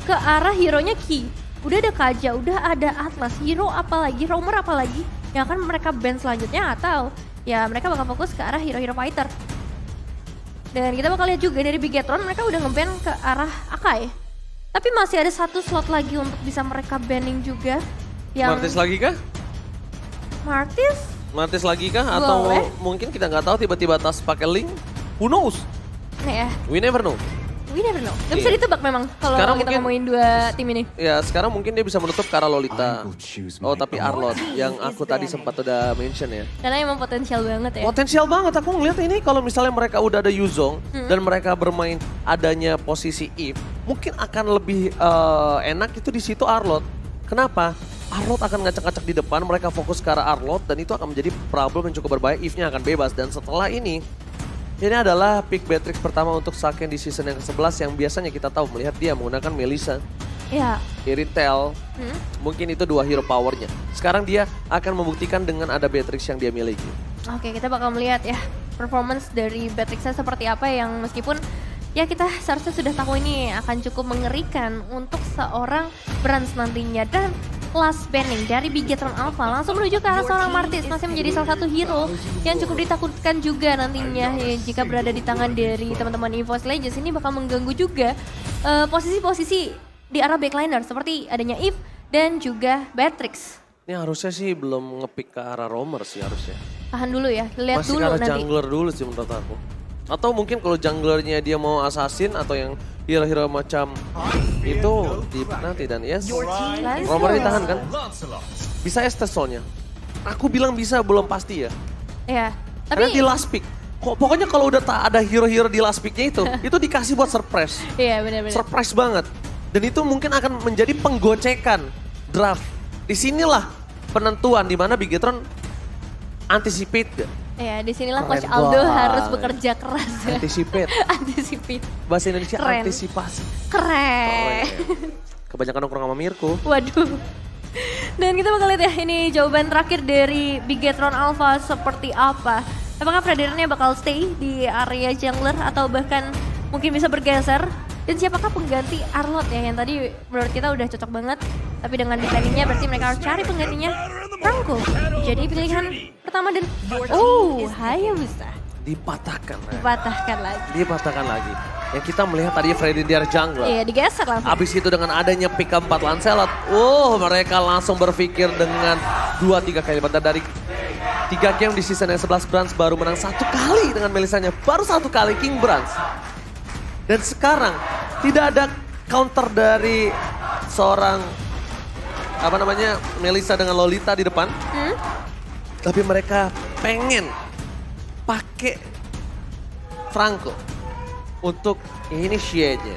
ke arah hero-nya Ki. Udah ada Kaja, udah ada Atlas, hero apalagi, roamer apalagi yang akan mereka ban selanjutnya atau ya mereka bakal fokus ke arah hero-hero fighter. Dan kita bakal lihat juga dari Bigetron mereka udah nge-ban ke arah Akai. Tapi masih ada satu slot lagi untuk bisa mereka banning juga. Yang Martis lagi kah? Martis? Martis lagi kah? Atau Boleh. mungkin kita nggak tahu tiba-tiba tas pakai link? Who knows? Nih ya, We never know. we never know. Gak bisa Iya. ditebak memang kalau Sekarang kita mungkin- ngomongin dua tim ini. Ya sekarang mungkin dia bisa menutup ke arah Lolita. Oh tapi Arlot yang aku tadi sempat udah mention ya. Karena emang potensial banget ya. Potensial banget aku ngeliat ini kalau misalnya mereka udah ada Yuzong dan mereka bermain adanya posisi Eve, mungkin akan lebih enak itu di situ Arlot. Kenapa? Arlot akan ngacak-ngacak di depan, mereka fokus ke arah Arlot dan itu akan menjadi problem yang cukup berbahaya. Eve-nya akan bebas dan setelah ini adalah pick Beatrix pertama untuk Saken di season yang ke-11 yang biasanya kita tahu melihat dia menggunakan Melissa, Ya. Iritel, mungkin itu dua hero powernya. Sekarang dia akan membuktikan dengan ada Beatrix yang dia miliki. Oke, kita bakal melihat ya performance dari Beatrixnya seperti apa yang meskipun ya kita seharusnya sudah tahu ini akan cukup mengerikan untuk seorang Brans nantinya. Dan last banning dari Bigetron Alpha langsung menuju ke arah seorang Martis, masih menjadi salah satu hero yang cukup ditakutkan juga nantinya ya, jika berada di tangan dari teman-teman EVOS Legends. Ini bakal mengganggu juga posisi-posisi di arah backliner seperti adanya Eve dan juga Beatrix. Ini harusnya sih belum ngepick ke arah roamer sih harusnya. Tahan dulu ya, lihat Masih dulu ke arah nanti. jungler dulu sih menurut aku. Atau mungkin kalau junglernya dia mau assassin atau yang hero-hero macam itu di nanti dan yes. Let's Roamer go. ditahan kan? Bisa Estes soalnya. Aku bilang bisa belum pasti ya. Ya, Karena tapi di last pick. Pokoknya kalau udah tak ada hero-hero di last picknya itu dikasih buat surprise. iya benar-benar. Surprise banget. Dan itu mungkin akan menjadi penggocekan draft. Disinilah penentuan di mana Bigetron anticipate gak? Ya, disinilah Keren Coach Aldo banget. harus bekerja keras. Anticipate. Anticipate. Bahasa Indonesia Keren. antisipasi. Keren. Kebanyakan nongkrong sama Mirko. Waduh. Dan kita bakal lihat ya ini jawaban terakhir dari Bigetron Alpha seperti apa. Apakah Predatornya bakal stay di area jungler atau bahkan mungkin bisa bergeser? Dan siapakah pengganti Arlot ya yang tadi menurut kita udah cocok banget. Tapi dengan defendingnya berarti mereka harus cari penggantinya. Franco jadi pilihan pertama dan Hayabusa Dipatahkan. dipatahkan lagi. Dipatahkan lagi. Yang kita melihat tadi Freddy Diar jungler. Iya digeser langsung. Abis itu dengan adanya pick keempat Lancelot, mereka langsung berpikir dengan 2-3 kali lipat. Dan dari 3 game di season yang 11 Brans baru menang 1 kali dengan Melissanya. Baru 1 kali King Brans. Dan sekarang tidak ada counter dari seorang Melissa dengan Lolita di depan. Tapi mereka pengen pakai Franco untuk initiate-nya.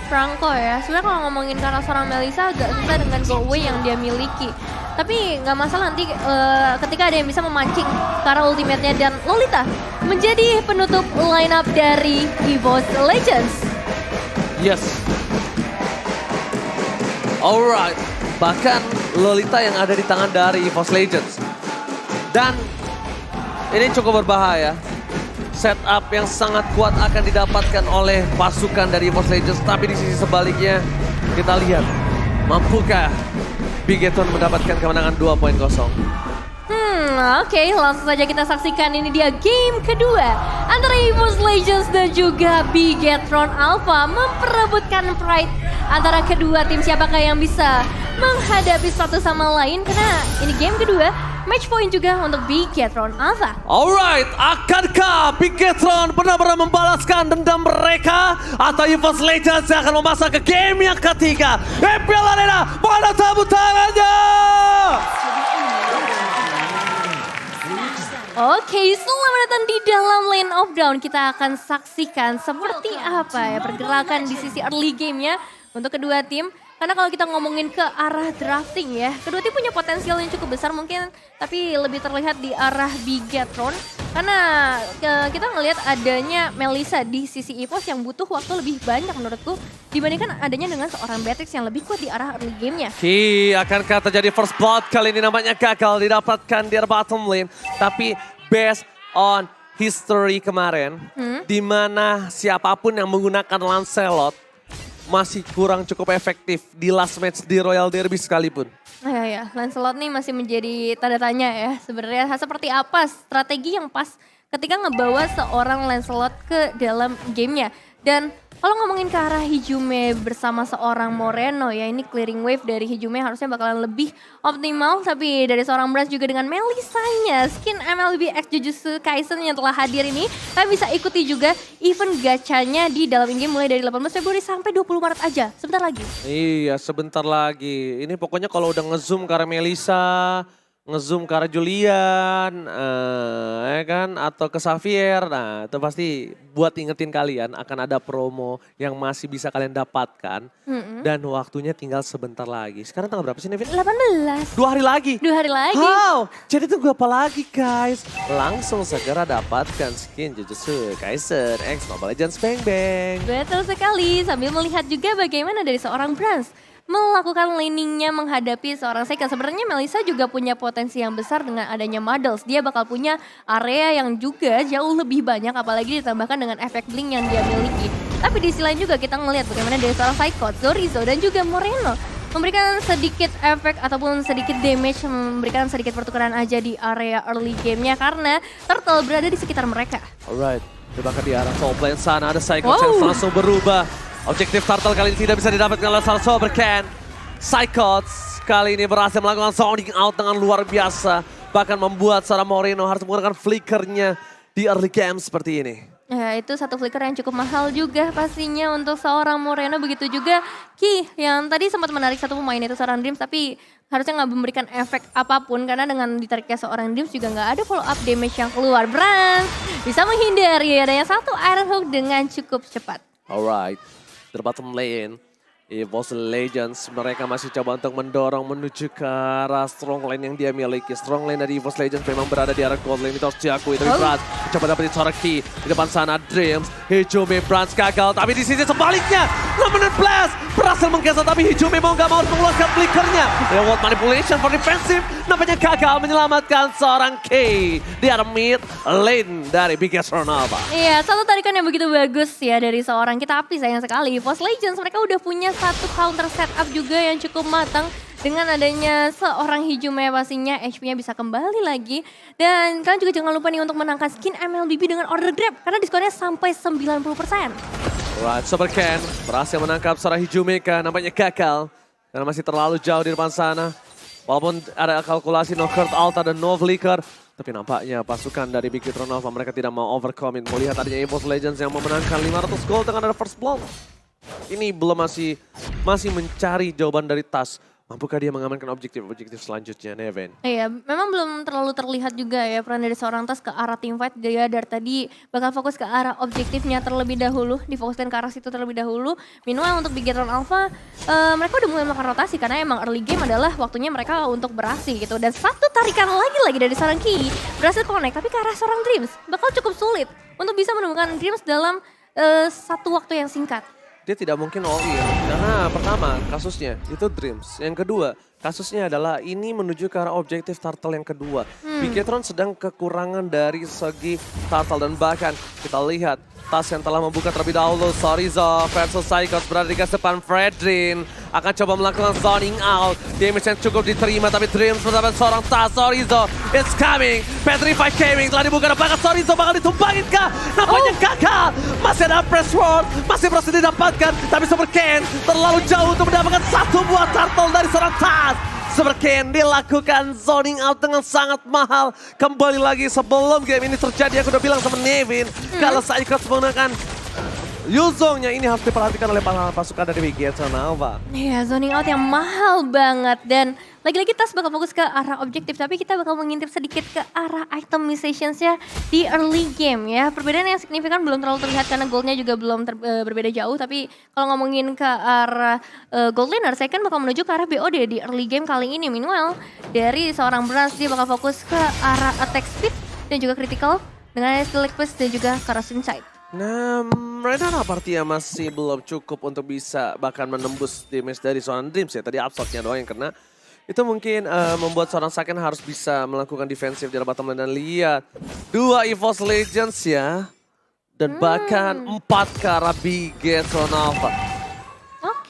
Franco ya. Sebenarnya kalau ngomongin karena seorang Melissa agak susah dengan go away yang dia miliki. Tapi nggak masalah nanti ketika ada yang bisa memancing ke arah ultimate-nya dan Lolita menjadi penutup lineup dari EVOS Legends. Yes. Alright. Bahkan Lolita yang ada di tangan dari EVOS Legends. Dan ini cukup berbahaya. Setup yang sangat kuat akan didapatkan oleh pasukan dari EVOS Legends. Tapi di sisi sebaliknya kita lihat. Mampukah Bigetron mendapatkan kemenangan 2-0? Oke, langsung saja kita saksikan ini dia game kedua antara EVOS Legends dan juga Bigetron Alpha memperebutkan pride antara kedua tim. Siapakah yang bisa menghadapi satu sama lain karena ini game kedua. Match point juga untuk Bigetron Alpha. Alright, akankah Bigetron benar-benar membalaskan dendam mereka? Atau EVOS Legends yang akan memasak ke game yang ketiga? EPL Arena, mana tepuk tangannya? Oke, selamat datang di dalam Lane of Dawn. Kita akan saksikan seperti apa ya pergerakan di sisi early game-nya untuk kedua tim. Karena kalau kita ngomongin ke arah drafting ya, kedua tim punya potensial yang cukup besar mungkin, tapi lebih terlihat di arah Bigetron. Karena kita ngelihat adanya Melissa di sisi EVOS yang butuh waktu lebih banyak menurutku dibandingkan adanya dengan seorang Beatrix yang lebih kuat di arah early game-nya. Akankah terjadi first blood kali ini namanya gagal didapatkan di bottom lane. Tapi based on history kemarin, di mana siapapun yang menggunakan Lancelot masih kurang cukup efektif di last match di Royal Derby sekalipun. Ya, Lancelot nih masih menjadi tanda tanya ya. Sebenarnya seperti apa strategi yang pas ketika ngebawa seorang Lancelot ke dalam gamenya. Dan kalau ngomongin ke arah Hijume bersama seorang Moreno ya, ini clearing wave dari Hijume harusnya bakalan lebih optimal. Tapi dari seorang Brans juga dengan Melisanya, skin MLB X Jujutsu Kaisen yang telah hadir ini, kalian bisa ikuti juga event gachanya di dalam in-game mulai dari 18 Februari sampai 20 Maret aja, sebentar lagi. Iya, sebentar lagi. Ini pokoknya kalau udah ngezoom ke arah Melisa, ngezoom ke arah Julian, ya kan, atau ke Xavier, nah itu pasti buat ingetin kalian akan ada promo yang masih bisa kalian dapatkan. Dan waktunya tinggal sebentar lagi. Sekarang tanggal berapa sih Nevin? 18. 2 hari lagi? 2 hari lagi. How? Jadi tunggu apa lagi guys? Langsung segera dapatkan skin Jujutsu Kaisen X Mobile Legends Bang Bang. Betul sekali, sambil melihat juga bagaimana dari seorang Brans melakukan laningnya menghadapi seorang Seika. Sebenarnya Melisa juga punya potensi yang besar dengan adanya Muddles. Dia bakal punya area yang juga jauh lebih banyak, apalagi ditambahkan dengan efek blink yang dia miliki. Tapi di sisi lain juga kita ngelihat bagaimana dari seorang Psychot, Zorizo dan juga Moreno memberikan sedikit efek ataupun sedikit damage, memberikan sedikit pertukaran aja di area early gamenya karena Turtle berada di sekitar mereka. Alright, coba ke di arah top lane sana ada Psychot yang langsung berubah. Objektif Turtle kali ini tidak bisa didapatkan oleh Sobercan. Psychot kali ini berhasil melakukan sounding out dengan luar biasa. Bahkan membuat seorang Moreno harus menggunakan flickernya di early game seperti ini. Ya, itu satu flicker yang cukup mahal juga pastinya untuk seorang Moreno. Begitu juga Ki yang tadi sempat menarik satu pemain itu seorang Dreams, tapi harusnya nggak memberikan efek apapun karena dengan ditariknya seorang Dreams juga nggak ada follow up damage yang keluar. Brans bisa menghindari adanya satu Iron Hook dengan cukup cepat. Alright, di bottom lane, EVOS Legends mereka masih coba untuk mendorong menuju ke arah strong lane yang dia miliki. Strong lane dari EVOS Legends memang berada di arah gold lane, itu harus diakui. Tapi Brans coba dapetin seorang key. Di depan sana Dreams, Hijume, Brans gagal. Tapi di sisi sebaliknya, Luminant Blast berhasil menggeser. Tapi Hijume mau gak mau harus mengeluarkan flickernya. Reward manipulation for defensive, nampaknya gagal menyelamatkan seorang key di arah mid lane dari Biggest Ronaldo. Iya, satu tarikan yang begitu bagus ya dari seorang kita, tapi sayang sekali EVOS Legends mereka udah punya satu counter setup juga yang cukup matang. Dengan adanya seorang Hijume pastinya HP-nya bisa kembali lagi. Dan kalian juga jangan lupa nih untuk menangkan skin MLBB dengan order grab karena diskonnya sampai 90%. Right, Sobercan berhasil menangkap seorang Hijume kan, nampaknya gagal karena masih terlalu jauh di depan sana. Walaupun ada kalkulasi no Kurt Alta dan no Flicker, tapi nampaknya pasukan dari Big Hit Ronaldo mereka tidak mau overcommit. Melihat adanya EVOS Legends yang memenangkan 500 gold dengan ada first blood. Ini belum masih mencari jawaban dari Tas. Mampukah dia mengamankan objektif selanjutnya, Nevin? Iya, memang belum terlalu terlihat juga ya peran dari seorang Tas ke arah teamfight. Dia dari tadi bakal fokus ke arah objektifnya terlebih dahulu, difokuskan ke arah situ terlebih dahulu. Meanwhile untuk Bigetron Alpha, mereka udah mulai melakukan rotasi karena emang early game adalah waktunya mereka untuk beraksi gitu. Dan satu tarikan lagi dari seorang Ki berhasil connect, tapi ke arah seorang Dreams bakal cukup sulit untuk bisa menemukan Dreams dalam satu waktu yang singkat. Dia tidak mungkin all in, karena pertama kasusnya itu Dreams. Yang kedua kasusnya adalah ini menuju ke arah objektif Turtle yang kedua. Bigetron sedang kekurangan dari segi Turtle dan bahkan kita lihat Tas yang telah membuka terlebih dahulu. Zorizo versus Psychot berada di garis depan. Fredrin akan coba melakukan zoning out. Damage yang cukup diterima tapi Dreams bersama seorang Tas. Zorizo it's coming. Petrify Gaming telah dibuka dan bahkan Zorizo bakal ditumbangin kah? Nampaknya gagal. Masih ada press ward. Masih berhasil didapatkan. Tapi Sobercan terlalu jauh untuk mendapatkan satu buah turtle dari seorang Tas. Sobercan dilakukan zoning out dengan sangat mahal. Kembali lagi sebelum game ini terjadi, aku udah bilang sama Nevin, kalau Psychot menggunakan Yuzongnya ini harus diperhatikan oleh pasukan dari Bigetron Alpha. Iya, zoning out yang mahal banget dan lagi-lagi Tas bakal fokus ke arah objektif, tapi kita bakal mengintip sedikit ke arah itemizations-nya di early game ya. Perbedaan yang signifikan belum terlalu terlihat karena goldnya juga belum berbeda jauh, tapi kalau ngomongin ke arah gold laner, saya kan bakal menuju ke arah BOD di early game kali ini. Meanwhile, dari seorang Brans dia bakal fokus ke arah attack speed dan juga critical dengan Steelix Push dan juga Karasin Sight. Nah, Renata Partia masih belum cukup untuk bisa bahkan menembus damage dari seorang Dreams ya. Tadi upshotnya doang yang kena. Itu mungkin membuat seorang Saken harus bisa melakukan defensif di bottom lane. Dan lihat, 2 EVOS Legends ya. Dan bahkan 4 ke arah Bigetron Alpha.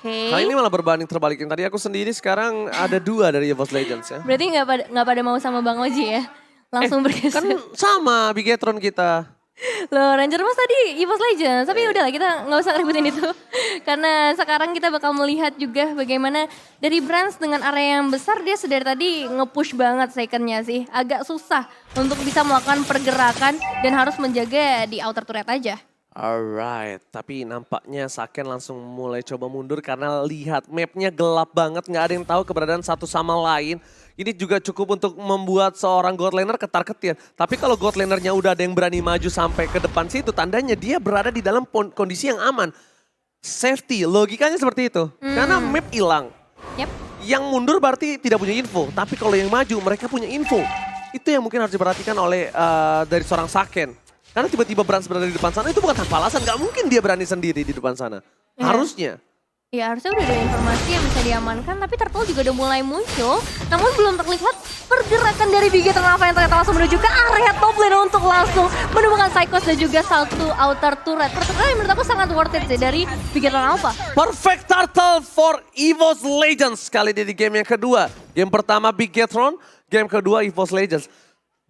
Oke. Kali ini malah berbanding terbalikin. Tadi aku sendiri, sekarang ada 2 dari EVOS Legends ya. Berarti nggak pada mau sama Bang Oji ya? Langsung bergeser. Kan sama Bigetron kita. Loh, Ranger Mas tadi EVOS Legends, tapi udahlah kita nggak usah ributin itu. Karena sekarang kita bakal melihat juga bagaimana dari Brands dengan area yang besar dia sedari tadi nge-push banget secondnya sih. Agak susah untuk bisa melakukan pergerakan dan harus menjaga di outer turret aja. Alright, tapi nampaknya Saken langsung mulai coba mundur karena lihat mapnya gelap banget, nggak ada yang tahu keberadaan satu sama lain. Ini juga cukup untuk membuat seorang God Laner ketar-ketir. Tapi kalau God Lanernya udah ada yang berani maju sampai ke depan situ, tandanya dia berada di dalam kondisi yang aman. Safety, logikanya seperti itu. Karena map hilang. Yep. Yang mundur berarti tidak punya info, tapi kalau yang maju mereka punya info. Itu yang mungkin harus diperhatikan oleh dari seorang Saken. Karena tiba-tiba Brands berada di depan sana itu bukan tanpa alasan. Gak mungkin dia berani sendiri di depan sana. Harusnya. Ya harusnya udah ada informasi yang bisa diamankan, tapi Turtle juga udah mulai muncul. Namun belum terlihat pergerakan dari Bigetron Alpha yang ternyata langsung menuju ke area top lane untuk langsung menemukan Psychos dan juga satu outer turret. Pertukaran yang menurut aku sangat worth it sih dari Bigetron Alpha. Perfect Turtle for EVOS Legends. Kali ini di game yang kedua. Game pertama Bigetron, game kedua EVOS Legends.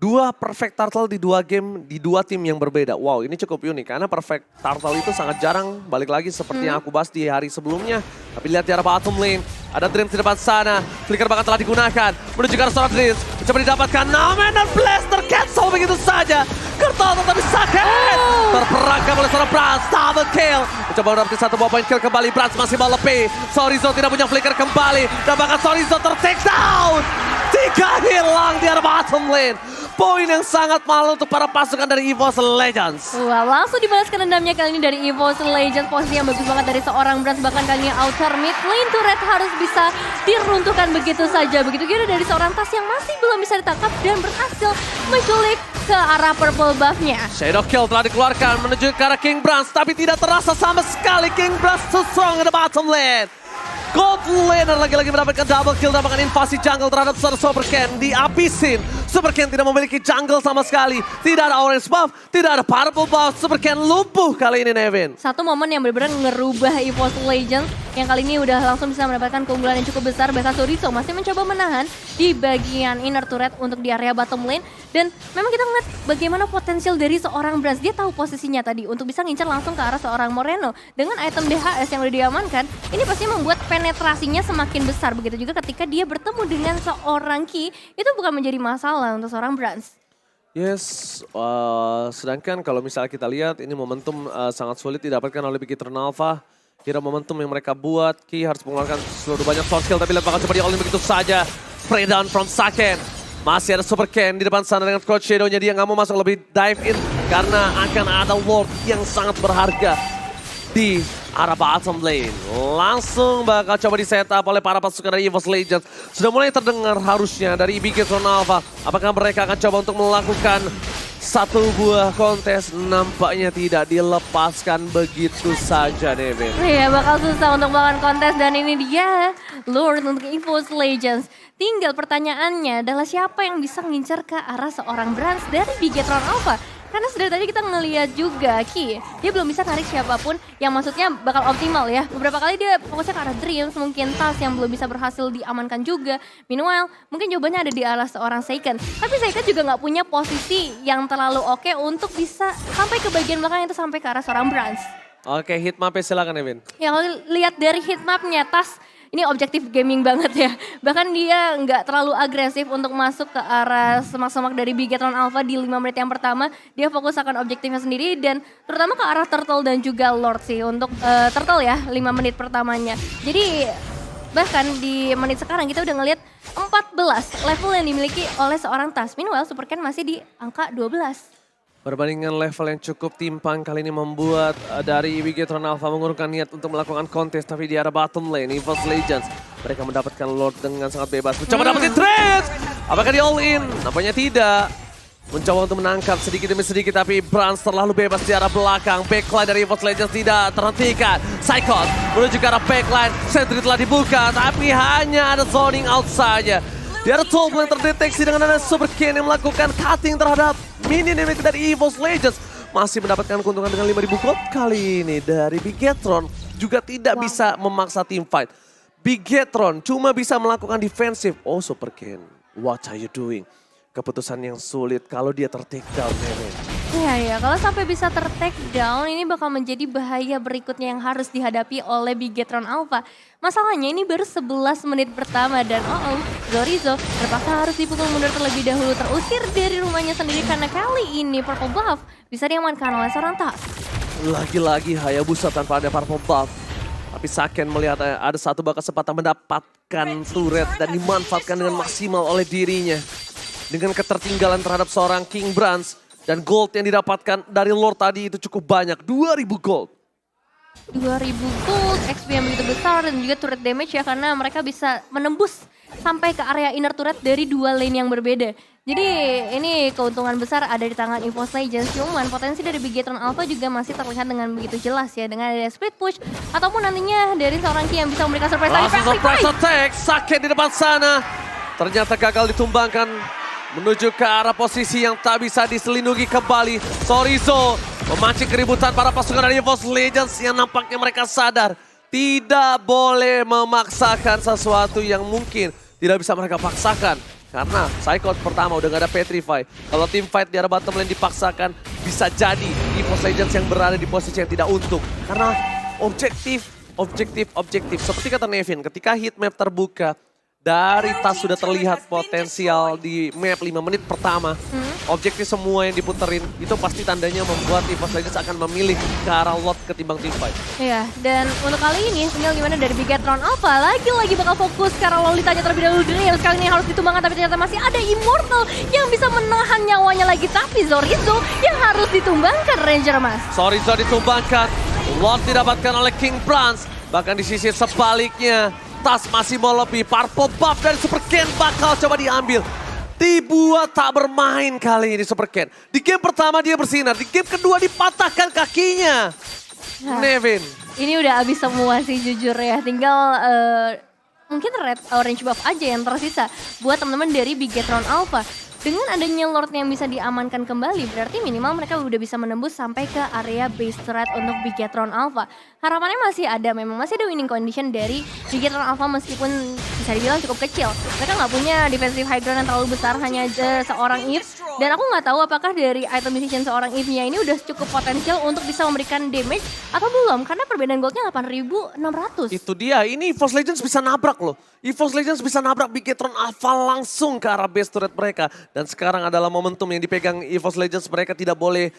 2 perfect turtle di 2 game, di 2 tim yang berbeda. Wow, ini cukup unik karena perfect turtle itu sangat jarang balik lagi seperti yang aku bahas di hari sebelumnya. Tapi lihat di arah bottom lane, ada Dreams di depan sana. Flicker bahkan telah digunakan, menuju ke arah seorang Dreams. Coba didapatkan, Namen dan Blaster cancel begitu saja. Kertal tapi sakit. Terperangkap oleh seorang Brands, double kill. Coba mendapatkan 1 buah point kill kembali, Brands masih mau lebih. Sorizo tidak punya flicker kembali. Dan bahkan Sorizo ter-take down. 3 hilang di arah bottom lane. Poin yang sangat mahal untuk para pasukan dari EVOS Legends. Wah, langsung dibalaskan dendamnya kali ini dari EVOS Legends. Posisi yang bagus banget dari seorang Brands. Bahkan kali ini outer mid lane turret harus bisa diruntuhkan begitu saja. Begitu juga dari seorang Tas yang masih belum bisa ditangkap dan berhasil menculik ke arah purple buff-nya. Shadow Kill telah dikeluarkan menuju ke arah King Brands. Tapi tidak terasa sama sekali King Brands too strong in the bottom lane. God Laner lagi-lagi mendapatkan double kill dan bahkan invasi jungle terhadap seorang Super Ken. Dihabisin. Super Ken tidak memiliki jungle sama sekali. Tidak ada orange buff, tidak ada purple buff. Super Ken lumpuh kali ini, Nevin. Satu momen yang benar-benar ngerubah EVOS Legends yang kali ini udah langsung bisa mendapatkan keunggulan yang cukup besar. Bahkan Sorizo masih mencoba menahan di bagian inner turret untuk di area bottom lane. Dan memang kita melihat bagaimana potensial dari seorang Brands. Dia tahu posisinya tadi untuk bisa ngincar langsung ke arah seorang Moreno. Dengan item DHS yang udah diamankan, ini pasti membuat penetrasinya semakin besar. Begitu juga ketika dia bertemu dengan seorang Ki, itu bukan menjadi masalah untuk seorang Brands. Yes, sedangkan kalau misalnya kita lihat ini momentum sangat sulit didapatkan oleh Bigetron Alpha. Kira momentum yang mereka buat, Ki harus mengeluarkan seluruh banyak source skill, tapi lihat bakal coba di-all-in begitu saja. Spray down from Saken. Masih ada Super Ken di depan sana dengan Crouch Shadow-nya, dia nggak mau masuk lebih dive in karena akan ada Lord yang sangat berharga di arah bottom lane. Langsung bakal coba di-setup oleh para pasukan dari EVOS Legends. Sudah mulai terdengar harusnya dari Bigetron Alpha. Apakah mereka akan coba untuk melakukan satu buah kontes? Nampaknya tidak dilepaskan begitu saja, Nevin. Iya, bakal susah untuk melakukan kontes dan ini dia Lord untuk EVOS Legends. Tinggal pertanyaannya adalah siapa yang bisa ngincar ke arah seorang Brands dari Bigetron Alpha. Karena sudah tadi kita ngelihat juga Ki, dia belum bisa tarik siapapun yang maksudnya bakal optimal ya. Beberapa kali dia fokusnya ke arah Dreams, mungkin Tas yang belum bisa berhasil diamankan juga. Meanwhile, mungkin jawabannya ada di arah seorang Seiken. Tapi Seiken juga nggak punya posisi yang terlalu oke untuk bisa sampai ke bagian belakang itu sampai ke arah seorang Brands. Oke, hitmapnya silakan, Nevin. Ya kalau lihat dari hitmapnya Tas, ini objektif gaming banget ya. Bahkan dia nggak terlalu agresif untuk masuk ke arah semak-semak dari Bigetron Alpha di 5 menit yang pertama. Dia fokus akan objektifnya sendiri dan terutama ke arah Turtle dan juga Lord sih. Untuk Turtle ya 5 menit pertamanya. Jadi bahkan di menit sekarang kita udah ngelihat 14 level yang dimiliki oleh seorang Tas. Meanwhile Super Ken masih di angka 12. Perbandingan level yang cukup timpang kali ini membuat dari Bigetron Alpha mengurungkan niat untuk melakukan kontes. Tapi di arah bottom lane, EVOS Legends, mereka mendapatkan Lord dengan sangat bebas. Mencoba dapetin trade! Apakah di all in? Nampaknya tidak. Mencoba untuk menangkap sedikit demi sedikit, tapi Brands terlalu bebas di arah belakang. Backline dari EVOS Legends tidak terhentikan. Psychos menuju ke arah backline. Sentry telah dibuka, tapi hanya ada zoning out saja. Di arah top lane terdeteksi dengan ada Super Ken yang melakukan cutting terhadap minion dari EVOS Legends. Masih mendapatkan keuntungan dengan 5.000 gold kali ini dari Bigetron. juga tidak bisa memaksa team fight. Bigetron cuma bisa melakukan defensif. Oh Super Ken, what are you doing? Keputusan yang sulit kalau dia ter-take down, Nevin. Iya, kalau sampai bisa ter-take down ini bakal menjadi bahaya berikutnya yang harus dihadapi oleh Bigetron Alpha. Masalahnya ini baru 11 menit pertama dan Zorizo terpaksa harus dipukul mundur terlebih dahulu, terusir dari rumahnya sendiri karena kali ini Purple Buff bisa diamankan oleh seorang Tas. Lagi-lagi Hayabusa tanpa ada Purple Buff. Tapi Saken melihat ada satu kesempatan mendapatkan turret dan dimanfaatkan dengan maksimal oleh dirinya. Dengan ketertinggalan terhadap seorang King Brands dan gold yang didapatkan dari Lord tadi itu cukup banyak, 2000 gold. 2000 gold, XP yang begitu besar dan juga turret damage ya karena mereka bisa menembus sampai ke area inner turret dari dua lane yang berbeda. Jadi ini keuntungan besar ada di tangan EVOS Legends, cuman potensi dari Bigetron Alpha juga masih terlihat dengan begitu jelas ya dengan ada split push ataupun nantinya dari seorang Ki yang bisa memberikan surprise tadi. Langsung surprise attack, Saken di depan sana. Ternyata gagal ditumbangkan. Menuju ke arah posisi yang tak bisa diselindungi kembali. Zorizo memancing keributan para pasukan dari EVOS Legends yang nampaknya mereka sadar. Tidak boleh memaksakan sesuatu yang mungkin tidak bisa mereka paksakan. Karena Psycho pertama udah gak ada Petrify. Kalau team fight di arah bottom lane dipaksakan, bisa jadi EVOS Legends yang berada di posisi yang tidak untung. Karena objektif. Seperti kata Nevin, ketika heat map terbuka, dari Tas sudah terlihat potensial di map 5 menit pertama. Objektif semua yang diputerin itu pasti tandanya membuat EVOS Legends akan memilih ke arah lot ketimbang team fight. Iya, dan untuk kali ini tinggal gimana dari Bigetron Alpha lagi-lagi bakal fokus ke arah Lolitanya terlebih dahulu. Yang sekali ini harus ditumbangkan tapi ternyata masih ada Immortal yang bisa menahan nyawanya lagi. Tapi Zorizo yang harus ditumbangkan Ranger Mas. Zorizo ditumbangkan, lot didapatkan oleh King Brands. Bahkan di sisi sebaliknya, Tas masih mau lebih, Purple Buff dari Super Ken bakal coba diambil. Dibuat tak bermain kali ini Super Ken. Di game pertama dia bersinar, di game kedua dipatahkan kakinya. Nevin. Ini udah habis semua sih jujur ya, tinggal mungkin red orange buff aja yang tersisa buat teman-teman dari Bigetron Alpha. Dengan adanya Lord yang bisa diamankan kembali, berarti minimal mereka udah bisa menembus sampai ke area base turret untuk Bigetron Alpha. Harapannya masih ada, memang masih ada winning condition dari Bigetron Alpha meskipun bisa dibilang cukup kecil. Mereka nggak punya defensive high ground yang terlalu besar, hanya seorang Eve. Dan aku nggak tahu apakah dari item musician seorang Eve-nya ini udah cukup potensial untuk bisa memberikan damage atau belum. Karena perbedaan goldnya 8.600. Itu dia, ini EVOS Legends bisa nabrak loh. EVOS Legends bisa nabrak Bigetron Alpha langsung ke arah base turret mereka. Dan sekarang adalah momentum yang dipegang EVOS Legends. Mereka tidak boleh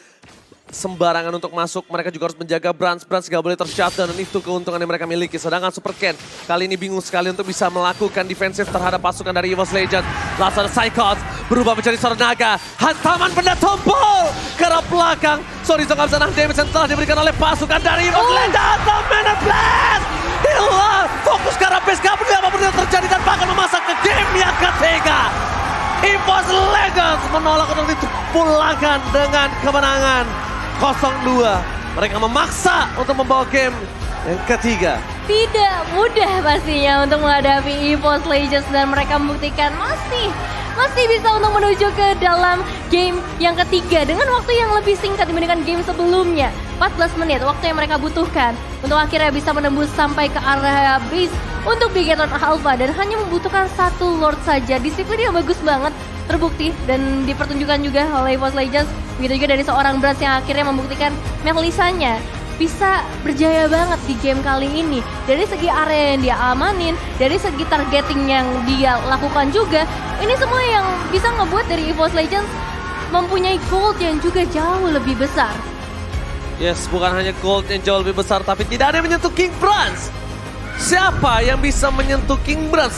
sembarangan untuk masuk. Mereka juga harus menjaga Brands. Brands gak boleh tershutdown dan itu keuntungan yang mereka miliki. Sedangkan Super Ken kali ini bingung sekali untuk bisa melakukan defensif terhadap pasukan dari EVOS Legends. Langsung ada Psychos berubah menjadi seorang naga. Hantaman benda tombol ke arah belakang. Zorizo gak bisa nahan damage yang telah diberikan oleh pasukan dari EVOS Legends. The Mana Blast! Hilang! Fokus ke arah base, gak peduli apapun yang terjadi dan bahkan memasak ke game yang ketiga. EVOS Legends menolak untuk dipulangkan dengan kemenangan 0-2. Mereka memaksa untuk membawa game yang ketiga. Tidak mudah pastinya untuk menghadapi EVOS Legends dan mereka membuktikan masih bisa untuk menuju ke dalam game yang ketiga dengan waktu yang lebih singkat dibandingkan game sebelumnya. 14 menit waktu yang mereka butuhkan untuk akhirnya bisa menembus sampai ke area base untuk Bigetron Alpha dan hanya membutuhkan satu Lord saja. Disiplin yang bagus banget terbukti dan dipertunjukkan juga oleh EVOS Legends. Begitu juga dari seorang Brands yang akhirnya membuktikan Melisanya bisa berjaya banget di game kali ini. Dari segi area yang dia amanin, dari segi targeting yang dia lakukan juga. Ini semua yang bisa ngebuat dari EVOS Legends mempunyai gold yang juga jauh lebih besar. Yes, bukan hanya gold yang jauh lebih besar, tapi tidak ada yang menyentuh King Brands. Siapa yang bisa menyentuh King Brands?